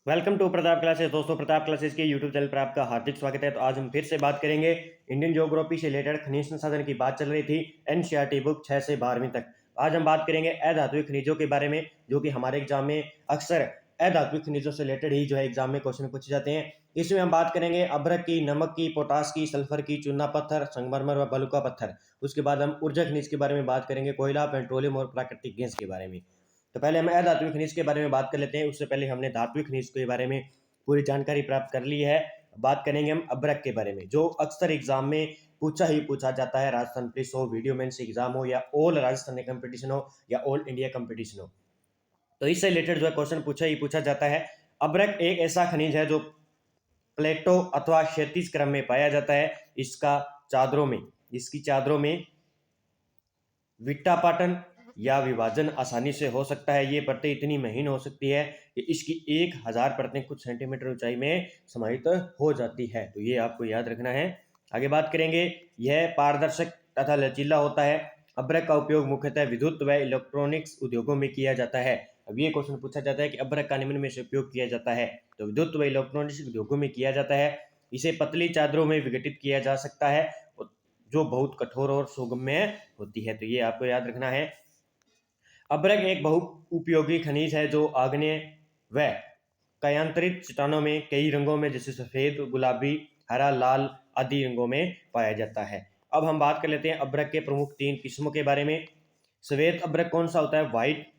Welcome to Pratap classes. दोस्तों, Pratap classes के YouTube channel पर आपका हार्दिक स्वागत है। तो आज हम फिर से बात करेंगे इंडियन ज्योग्राफी से रिलेटेड। खनिज संसाधन की बात चल रही थी एनसीईआरटी बुक 6 से 12वीं तक। आज हम बात करेंगे अधात्विक खनिजों के बारे में, जो कि हमारे एग्जाम में अक्सर अधात्विक खनिजों से रिलेटेड ही एग्जाम में क्वेश्चन पूछे जाते हैं। इसमें हम बात करेंगे अभ्रक की, नमक की, पोटास की, सल्फर की, चूना पत्थर, संगमरमर व बलुका पत्थर। उसके बाद हम ऊर्जा खनिज के बारे में बात करेंगे, कोयला, पेट्रोलियम और प्राकृतिक गैस के बारे में। तो पहले हम अधात्विक खनिज के बारे में बात कर लेते हैं। उससे पहले हमने धात्विक खनिज के बारे में पूरी जानकारी प्राप्त कर ली है। बात करेंगे हम अभ्रक के बारे में, जो अक्सर एग्जाम में पूछा जाता है। राजस्थान पुलिस हो, वीडियो मेंस एग्जाम हो, या ऑल राजस्थान कंपटीशन हो, या ऑल इंडिया कंपटीशन हो, तो इससे रिलेटेड क्वेश्चन पूछा जाता है। अभ्रक एक ऐसा खनिज है जो प्लेटो अथवा क्षैतिज क्रम में पाया जाता है। इसकी चादरों में विट्टापाटन या विभाजन आसानी से हो सकता है। ये परतें इतनी महीन हो सकती है कि इसकी 1000 परतें कुछ सेंटीमीटर ऊंचाई में समाहित हो जाती है। तो ये आपको याद रखना है। आगे बात करेंगे, यह पारदर्शक तथा लचीला होता है। अभ्रक का उपयोग मुख्यतः विद्युत व इलेक्ट्रॉनिक्स उद्योगों में किया जाता है। अब ये क्वेश्चन पूछा जाता है कि अभ्रक का निम्न में से उपयोग किया जाता है। तो विद्युत व इलेक्ट्रॉनिक्स उद्योगों में किया जाता है। इसे पतली चादरों में विघटित किया जा सकता है, जो बहुत कठोर और सुगम्य होती है। तो ये आपको याद रखना है। अभ्रक एक बहु उपयोगी खनिज है जो आग्नेय व कायांतरित चट्टानों में कई रंगों में, जैसे सफेद, गुलाबी, हरा, लाल आदि रंगों में पाया जाता है। अब हम बात कर लेते हैं अभ्रक के प्रमुख 3 किस्मों के बारे में। श्वेत अभ्रक कौन सा होता है? व्हाइट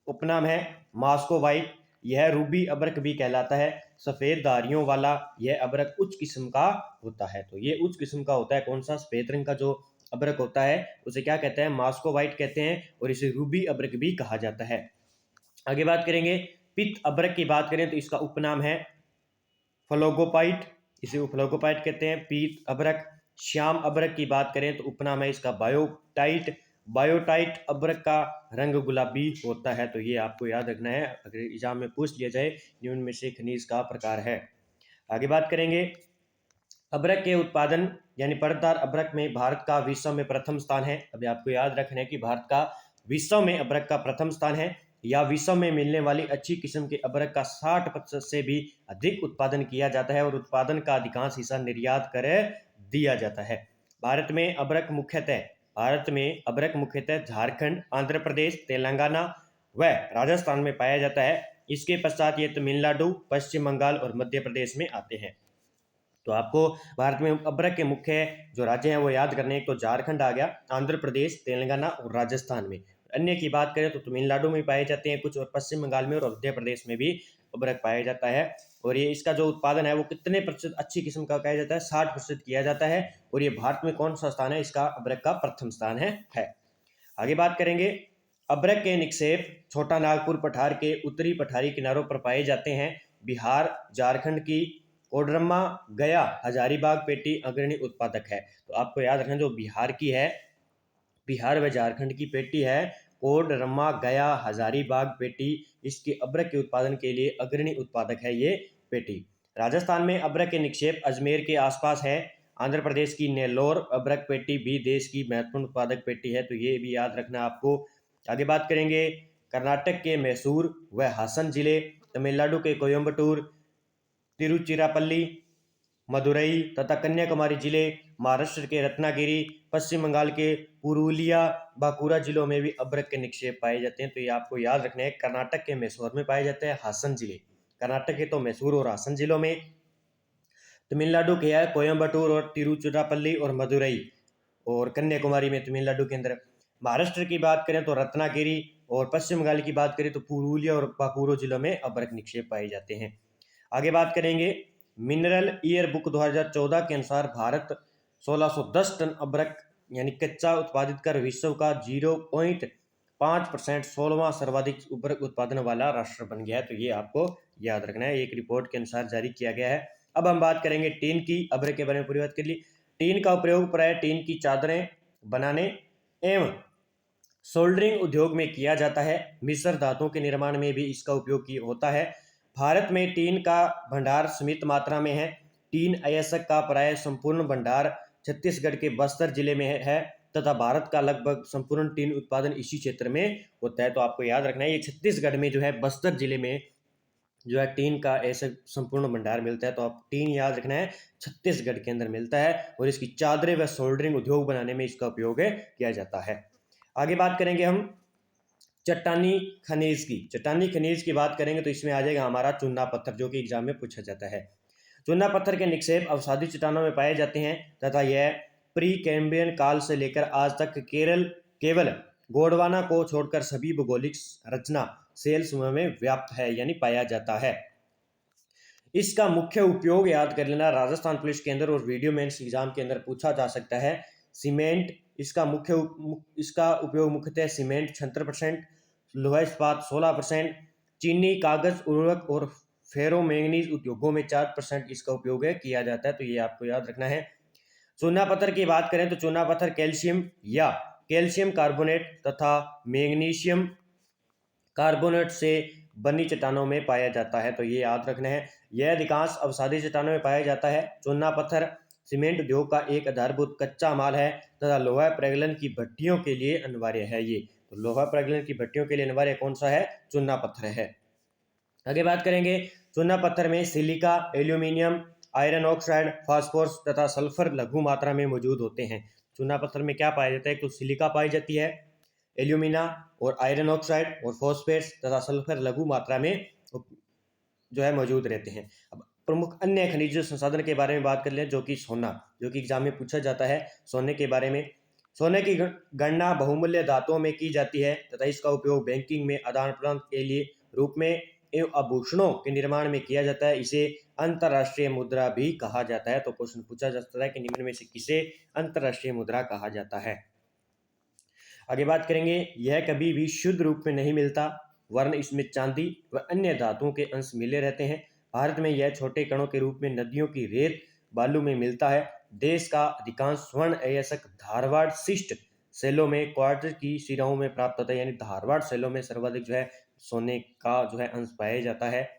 उपनाम है मास्को व्हाइट। यह रूबी अभ्रक भी कहलाता है। सफेद धारियों वाला यह अभ्रक उच्च किस्म का होता है। तो ये उच्च किस्म का होता है। कौन सा? सफेद रंग का जो अभ्रक होता है उसे क्या कहते हैं? मास्को व्हाइट कहते हैं, और इसे रूबी अभ्रक भी कहा जाता है। आगे बात करेंगे, पित्त अभ्रक की बात करें तो इसका उपनाम है फ्लोगोपाइट, इसे फ्लोगोपाइट कहते हैं। पीत अभ्रक। श्याम अभ्रक की बात करें तो उपनाम है इसका बायोटाइट। बायोटाइट अभ्रक का रंग गुलाबी होता है। तो ये आपको याद रखना है, अगर एग्जाम में पूछ लिया जाए निम्न में से खनिज का प्रकार है। आगे बात करेंगे, अभ्रक के उत्पादन यानी परतदार अभ्रक में भारत का विश्व में प्रथम स्थान है। अभी आपको याद रखना है कि भारत का विश्व में अभ्रक का प्रथम स्थान है, या विश्व में मिलने वाली अच्छी किस्म के अभ्रक का 60% से भी अधिक उत्पादन किया जाता है, और उत्पादन का अधिकांश हिस्सा निर्यात कर दिया जाता है। भारत में अभ्रक मुख्यतः झारखंड, आंध्र प्रदेश, तेलंगाना व राजस्थान में पाया जाता है। इसके पश्चात ये तमिलनाडु, पश्चिम बंगाल और मध्य प्रदेश में आते हैं। तो आपको भारत में अभ्रक के मुख्य जो राज्य हैं वो याद करने हैं। तो झारखंड आ गया, आंध्र प्रदेश, तेलंगाना और राजस्थान में। अन्य की बात करें तो तमिलनाडु में पाए जाते हैं कुछ, और पश्चिम बंगाल में और मध्य प्रदेश में भी अभ्रक पाया जाता है। और ये इसका जो उत्पादन है वो कितने प्रतिशत अच्छी किस्म का कहा जाता है? 60% किया जाता है। और ये भारत में कौन सा स्थान है? इसका अभ्रक का प्रथम स्थान है। आगे बात करेंगे, अभ्रक के निक्षेप छोटा नागपुर पठार के उत्तरी पठारी किनारों पर पाए जाते हैं। बिहार, झारखंड की कोडरमा, गया, हजारीबाग पेटी अग्रणी उत्पादक है। तो आपको याद रखना, जो बिहार की है, बिहार व झारखंड की पेटी है कोडरमा, गया, हजारीबाग पेटी, इसके अभ्रक के उत्पादन के लिए अग्रणी उत्पादक है ये पेटी। राजस्थान में अभ्रक के निक्षेप अजमेर के आसपास है। आंध्र प्रदेश की नेल्लोर अभ्रक पेटी भी देश की महत्वपूर्ण उत्पादक पेटी है। तो ये भी याद रखना आपको। आगे बात करेंगे, कर्नाटक के मैसूर व हासन जिले, तमिलनाडु के कोयम्बटूर, तिरुचिरापल्ली, मदुरई तथा कन्याकुमारी जिले, महाराष्ट्र के रत्नागिरी, पश्चिम बंगाल के पुरुलिया, बांकुरा जिलों में भी अभ्रक के निक्षेप पाए जाते हैं। तो ये आपको याद रखना है। कर्नाटक के मैसूर में पाए जाते हैं हासन जिले। कर्नाटक के तो मैसूर और हासन जिलों में। तमिलनाडु के है कोयम्बटूर और तिरुचिरापल्ली और मदुरई, और कन्याकुमारी में तमिलनाडु के अंदर। महाराष्ट्र की बात करें तो रत्नागिरी, और पश्चिम बंगाल की बात करें तो पुरुलिया और बांकुरा जिलों में अभ्रक निक्षेप पाए जाते हैं। आगे बात करेंगे, मिनरल ईयर बुक 2014 के अनुसार भारत 1610 टन अभ्रक यानी कच्चा उत्पादित कर विश्व का 0.5% 16वां सर्वाधिक अभ्रक उत्पादन वाला राष्ट्र बन गया है। तो ये आपको याद रखना है, एक रिपोर्ट के अनुसार जारी किया गया है। अब हम बात करेंगे टीन की। अभ्रक के बारे में पूरी बात कर ली। टीन का उपयोग प्राय टीन की चादरें बनाने एवं सोल्डरिंग उद्योग में किया जाता है। मिश्र धातुओं के निर्माण में भी इसका उपयोग होता है। भारत में टीन का भंडार सीमित मात्रा में है। टीन अयस्क का प्राय संपूर्ण भंडार छत्तीसगढ़ के बस्तर जिले में है, तथा भारत का लगभग संपूर्ण टीन उत्पादन इसी क्षेत्र में होता है। तो आपको याद रखना है, ये छत्तीसगढ़ में जो है बस्तर जिले में जो है टीन का ऐसे संपूर्ण भंडार मिलता है। तो आप टीन याद रखना है, छत्तीसगढ़ के अंदर मिलता है और इसकी चादरें व सोल्डरिंग उद्योग बनाने में इसका उपयोग किया जाता है। आगे बात करेंगे हम चट्टानी खनिज की। चट्टानी खनिज की बात करेंगे तो इसमें आ जाएगा हमारा चूना पत्थर, जो कि एग्जाम में पूछा जाता है। चूना पत्थर के निक्षेप अवसादी चट्टानों में पाए जाते हैं तथा यह प्री कैम्ब्रियन काल से लेकर आज तक केवल गोंडवाना को छोड़कर सभी भौगोलिक रचना सेल समूह में व्याप्त है, यानी पाया जाता है। इसका मुख्य उपयोग याद कर लेना, राजस्थान पुलिस के अंदर और वीडियो मेंस एग्जाम के अंदर पूछा जा सकता है। सीमेंट इसका उपयोग मुख्यतः सीमेंट 76%, लोहा इस्पात 16%, चीनी, कागज, उर्वरक और फेरोमैंगनीज उद्योगों में 4% इसका उपयोग किया जाता है। तो ये आपको याद रखना है। चूना पत्थर की बात करें तो चूना पत्थर कैल्शियम या कैल्शियम कार्बोनेट तथा मैग्नीशियम कार्बोनेट से बनी चट्टानों में पाया जाता है। तो ये याद रखना है। यह अधिकांश अवसादी चट्टानों में पाया जाता है। चूना पत्थर सीमेंट उद्योग का एक आधारभूत कच्चा माल है तथा लोहा प्रगलन की भट्टियों के लिए अनिवार्य है। ये तो लोहा प्रगलन की भट्टियों के लिए अनिवार्य कौन सा है? चूना पत्थर है। आगे बात करेंगे, चूना पत्थर में silica, aluminium, iron oxide, phosphorus तथा सल्फर लघु मात्रा में मौजूद होते हैं। चूना पत्थर में क्या पाया जाता है? तो सिलिका पाई जाती है, एल्यूमिना और आयरन ऑक्साइड और फॉस्फेट्स तथा सल्फर लघु मात्रा में जो है मौजूद रहते हैं। अब प्रमुख अन्य खनिज संसाधन के बारे में बात कर लें, जो कि सोना, जो कि एग्जाम में पूछा जाता है। सोने के बारे में, सोने की गणना बहुमूल्य धातुओं में की जाती है तथा इसका उपयोग बैंकिंग में आदान प्रदान के लिए रूप में एवं आभूषणों के निर्माण में किया जाता है। इसे अंतरराष्ट्रीय मुद्रा भी कहा जाता है। तो क्वेश्चन पूछा जा सकता है कि निम्न में से किसे अंतरराष्ट्रीय मुद्रा कहा जाता है। आगे बात करेंगे, यह कभी भी शुद्ध रूप में नहीं मिलता, वरन इसमें चांदी व अन्य धातुओं के अंश मिले रहते हैं। भारत में यह छोटे कणों के रूप में नदियों की रेत बालू में मिलता है। देश का अधिकांश स्वर्ण अयस्क धारवाड़ शिष्ट सेलों में क्वार्टर की शिराओं में प्राप्त होता है, यानी धारवाड़ सेलों में सर्वाधिक जो है सोने का जो है अंश पाया जाता है।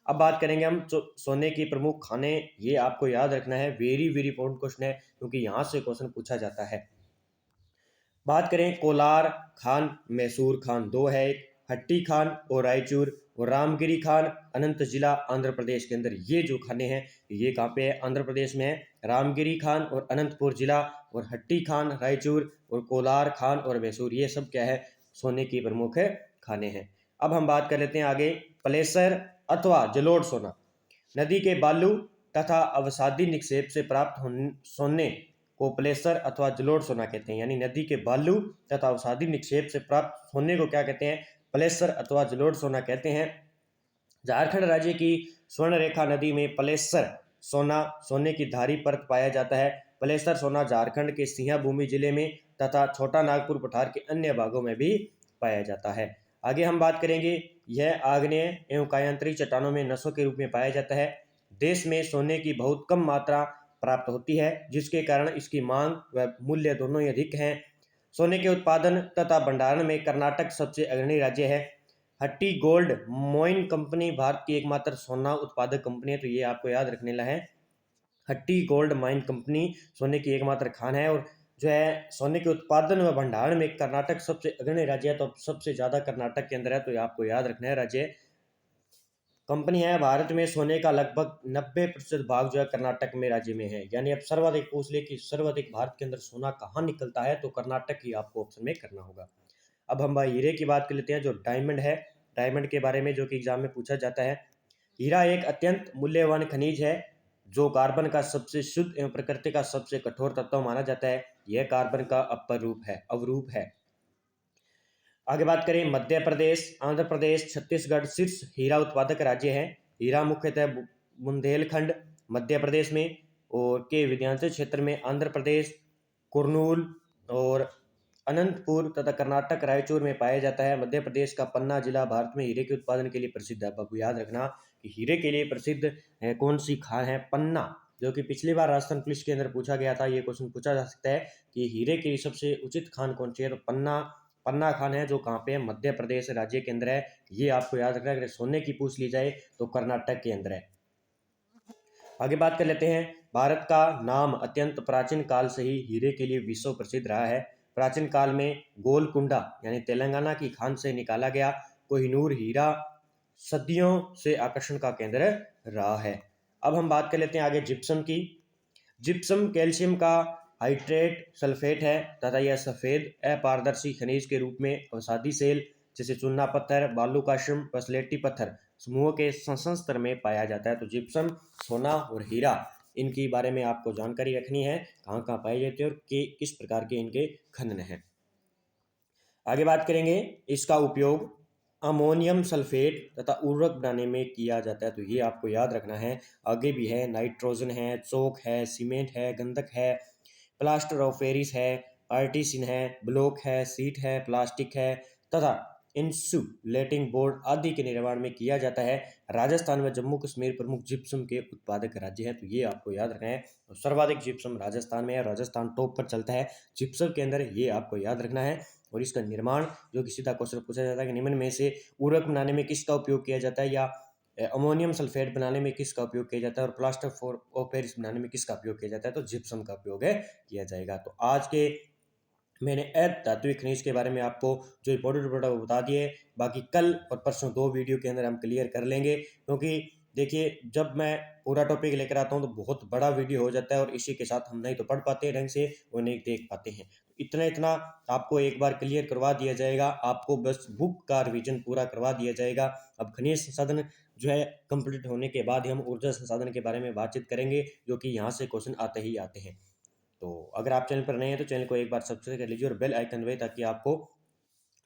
अब बात करेंगे हम सोने की प्रमुख खाने। ये आपको याद रखना है, वेरी वेरी इंपॉर्टेंट क्वेश्चन है, क्योंकि यहाँ से क्वेश्चन पूछा जाता है। बात करें कोलार खान, मैसूर खान दो है, हट्टी खान और रायचूर और रामगिरी खान अनंत जिला आंध्र प्रदेश के अंदर। ये जो खाने हैं ये कहाँ पे है? आंध्र प्रदेश में है। रामगिरी खान और अनंतपुर जिला और हट्टी खान रायचूर और कोलार खान और मैसूर, ये सब क्या है? सोने की प्रमुख खाने हैं। अब हम बात कर लेते हैं आगे, प्लेसर अथवा जलोढ़ सोना। नदी के बालू तथा अवसादी निक्षेप से प्राप्त सोने को प्लेसर अथवा जलोढ़ सोना कहते हैं। यानी नदी के बालू तथा अवसादी निक्षेप से प्राप्त सोने को क्या कहते हैं? प्लेसर अथवा जलोढ़ सोना कहते हैं। झारखंड राज्य की स्वर्ण रेखा नदी में प्लेसर सोना सोने की धारी परत पाया जाता है। प्लेसर सोना झारखंड के सिंहभूमि जिले में तथा छोटा नागपुर पठार के अन्य भागों में भी पाया जाता है। आगे हम बात करेंगे, यह आग्नेय एवं कायांतरी चट्टानों में नसों के रूप में पाया जाता है। देश में सोने की बहुत कम मात्रा प्राप्त होती है, जिसके कारण इसकी मांग व मूल्य दोनों ही अधिक हैं। सोने के उत्पादन तथा भंडारण में कर्नाटक सबसे अग्रणी राज्य है। हट्टी गोल्ड मोइन कंपनी भारत की एकमात्र सोना उत्पादक कंपनी है। तो ये आपको याद रखने ला है, हट्टी गोल्ड माइन कंपनी सोने की एकमात्र खान है और जो है सोने के उत्पादन व भंडारण में कर्नाटक सबसे अग्रणी राज्य है। तो सबसे ज्यादा कर्नाटक के अंदर है, तो ये आपको याद रखना है। राज्य कंपनी है, भारत में सोने का लगभग 90% भाग जो है कर्नाटक में राज्य में है। यानी अब सर्वाधिक पूछ ले कि सर्वाधिक भारत के अंदर सोना कहाँ निकलता है, तो कर्नाटक ही आपको ऑप्शन में करना होगा। अब हम भाई हीरे की बात कर लेते हैं, जो डायमंड है। डायमंड के बारे में जो कि एग्जाम में पूछा जाता है। हीरा एक अत्यंत मूल्यवान खनिज है जो कार्बन का सबसे शुद्ध एवं प्रकृति का सबसे कठोर तत्व माना जाता है। यह कार्बन का अवरूप है। आगे बात करें, मध्य प्रदेश, आंध्र प्रदेश, छत्तीसगढ़ शीर्ष हीरा उत्पादक राज्य है। हीरा मुख्यतः बुंदेलखंड मध्य प्रदेश में और के विध्यांचल क्षेत्र में आंध्र प्रदेश, कुर्नूल और अनंतपुर तथा कर्नाटक रायचूर में पाया जाता है। मध्य प्रदेश का पन्ना जिला भारत में हीरे के उत्पादन के लिए प्रसिद्ध है। आपको याद रखना कि हीरे के लिए प्रसिद्ध है कौन सी खान है? पन्ना, जो कि पिछली बार राजस्थान पुलिस के अंदर पूछा गया था। ये क्वेश्चन पूछा जा सकता है कि हीरे के लिए सबसे उचित खान कौन सी है? तो पन्ना खान है, जो कहाँ पे है? मध्य प्रदेश राज्य के अंदर है। ये आपको याद रखना है। अगर सोने की पूछ ली जाए तो कर्नाटक के अंदर है। आगे बात कर लेते हैं, भारत का नाम अत्यंत प्राचीन काल से ही हीरे के लिए विश्व प्रसिद्ध रहा है। प्राचीन काल में गोलकुंडा यानी तेलंगाना की खान से निकाला गया कोहिनूर हीरा सदियों से आकर्षण का केंद्र रहा है। अब हम बात कर लेते हैं आगे जिप्सम की। जिप्सम कैल्शियम का हाइड्रेट सल्फेट है तथा यह सफ़ेद अपारदर्शी खनिज के रूप में अवसादी सेल जैसे चूना पत्थर, बालूकाश्यम व स्लेटी पत्थर समूह के संस्तर में पाया जाता है। तो जिप्सम, सोना और हीरा, इनके बारे में आपको जानकारी रखनी है, कहाँ कहाँ पाए जाते हैं और किस प्रकार के इनके खनन हैं। आगे बात करेंगे, इसका उपयोग अमोनियम सल्फेट तथा उर्वरक बनाने में किया जाता है। तो ये आपको याद रखना है। आगे भी है, नाइट्रोजन है, चौक है, सीमेंट है, गंधक है, प्लास्टर ऑफ पेरिस है, पार्टीसिन है, ब्लॉक है, सीट है, प्लास्टिक है तथा इंसुलेटिंग बोर्ड आदि के निर्माण में किया जाता है। राजस्थान व जम्मू कश्मीर प्रमुख जिप्सम के उत्पादक राज्य हैं। तो ये आपको याद रखना है। तो सर्वाधिक जिप्सम राजस्थान में है, राजस्थान टॉप पर चलता है जिप्सम के अंदर, ये आपको याद रखना है। और इसका निर्माण, जो कि सीधा क्वेश्चन पूछा जाता है कि निम्न में से उर्वरक बनाने में किसका उपयोग किया जाता है, या अमोनियम सल्फेट बनाने में किसका उपयोग किया जाता है और प्लास्टर ऑफ पेरिस बनाने में किसका उपयोग किया जाता है, तो जिप्सम का उपयोग है किया जाएगा। तो आज के मैंने धात्विक खनिज के बारे में आपको जो इंपॉर्टेंट वो बता दिए। बाकी कल और परसों 2 वीडियो के अंदर हम क्लियर कर लेंगे, क्योंकि देखिए जब मैं पूरा टॉपिक लेकर आता हूँ तो बहुत बड़ा वीडियो हो जाता है और इसी के साथ हम नहीं तो पढ़ पाते ढंग से और नहीं देख पाते हैं। इतना इतना आपको एक बार क्लियर करवा दिया जाएगा, आपको बस बुक का रिवीजन पूरा करवा दिया जाएगा। अब खनिज संसाधन जो है कंप्लीट होने के बाद ही हम ऊर्जा संसाधन के बारे में बातचीत करेंगे, जो कि यहाँ से क्वेश्चन आते ही आते हैं। तो अगर आप चैनल पर नए हैं तो चैनल को एक बार सब्सक्राइब कर लीजिए और बेल आइकन दबाइए, ताकि आपको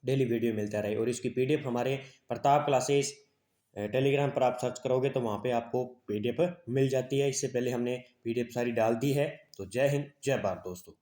डेली वीडियो मिलता रहे। और इसकी पीडीएफ हमारे प्रताप क्लासेस टेलीग्राम पर आप सर्च करोगे तो वहाँ पे आपको पीडीएफ मिल जाती है। इससे पहले हमने पीडीएफ सारी डाल दी है। तो जय हिंद, जय भारत दोस्तों।